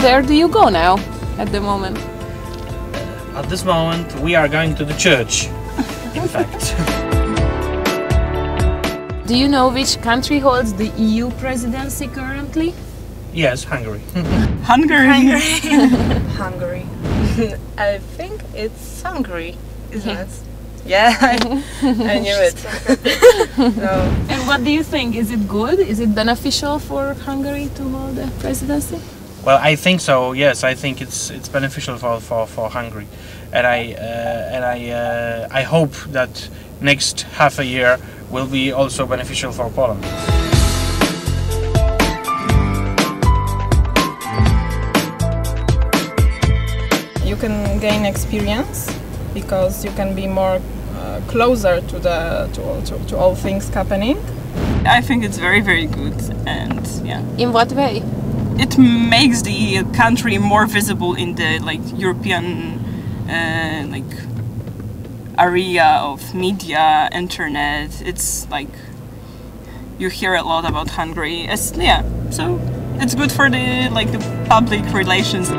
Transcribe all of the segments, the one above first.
where do you go now, at the moment? At this moment, we are going to the church, in fact. Do you know which country holds the EU presidency currently? Yes, Hungary. Hungary. Hungary. I think it's Hungary, isn't it? Yeah, I knew it. No. And what do you think? Is it good? Is it beneficial for Hungary to hold the presidency? Well, I think so. Yes, I think it's beneficial for Hungary, and I hope that next half a year will be also beneficial for Poland. You can gain experience because you can be more closer to all things happening. I think it's very, very good, and yeah. In what way? It makes the country more visible in the European area of media, internet. It's like you hear a lot about Hungary. So it's good for the public relations.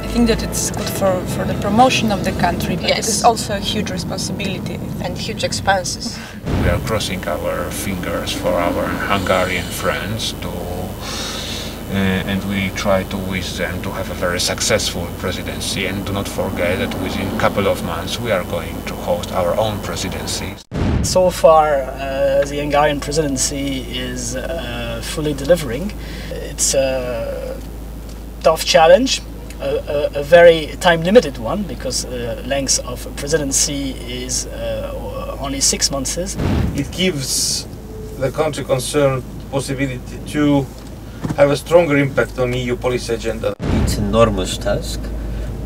I think that it's good for the promotion of the country, but Yes. it is also a huge responsibility. And huge expenses. We are crossing our fingers for our Hungarian friends and we try to wish them to have a very successful presidency, and do not forget that within a couple of months we are going to host our own presidency. So far, the Hungarian presidency is fully delivering. It's a tough challenge, a very time-limited one, because the length of presidency is only 6 months. It gives the country concerned possibility to have a stronger impact on EU policy agenda. It's an enormous task,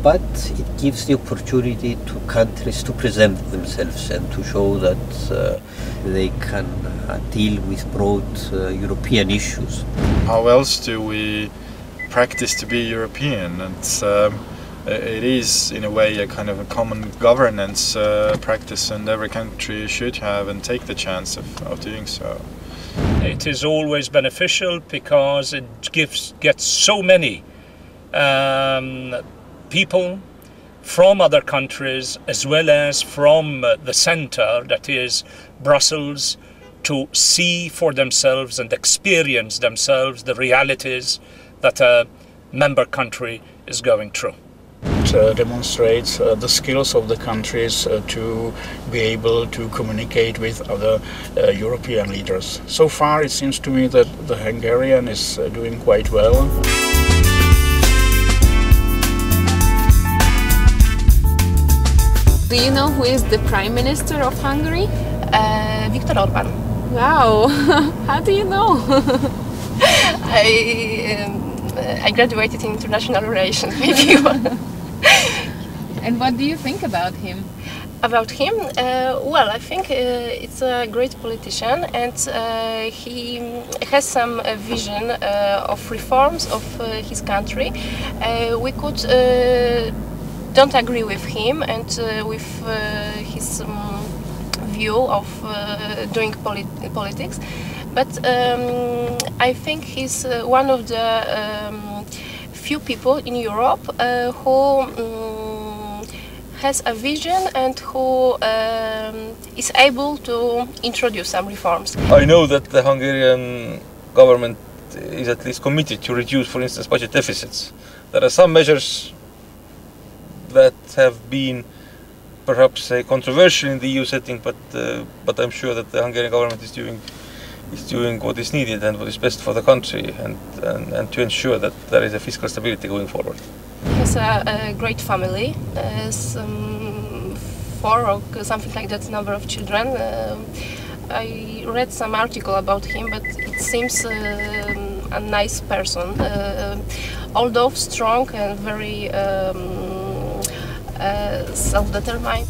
but it gives the opportunity to countries to present themselves and to show that they can deal with broad European issues. How else do we practice to be European? And it is in a way a kind of a common governance practice, and every country should have and take the chance of doing so. It is always beneficial because it gets so many people from other countries as well as from the center, that is Brussels, to see for themselves and experience themselves the realities that a member country is going through. It demonstrates the skills of the countries to be able to communicate with other European leaders. So far it seems to me that the Hungarian is doing quite well. Do you know who is the Prime Minister of Hungary? Viktor Orbán. Wow, how do you know? I graduated in international relations, maybe. And what do you think about him? About him? Well, I think it's a great politician, and he has some vision of reforms of his country. We could don't agree with him and with his view of doing politics, but I think he's one of the few people in Europe who has a vision and who is able to introduce some reforms. I know that the Hungarian government is at least committed to reduce, for instance, budget deficits. There are some measures that have been perhaps controversial in the EU setting, but I'm sure that the Hungarian government is doing what is needed and what is best for the country, and to ensure that there is a fiscal stability going forward. He has a great family, 4 or something like that number of children. I read some article about him, but it seems a nice person, although strong and very self-determined.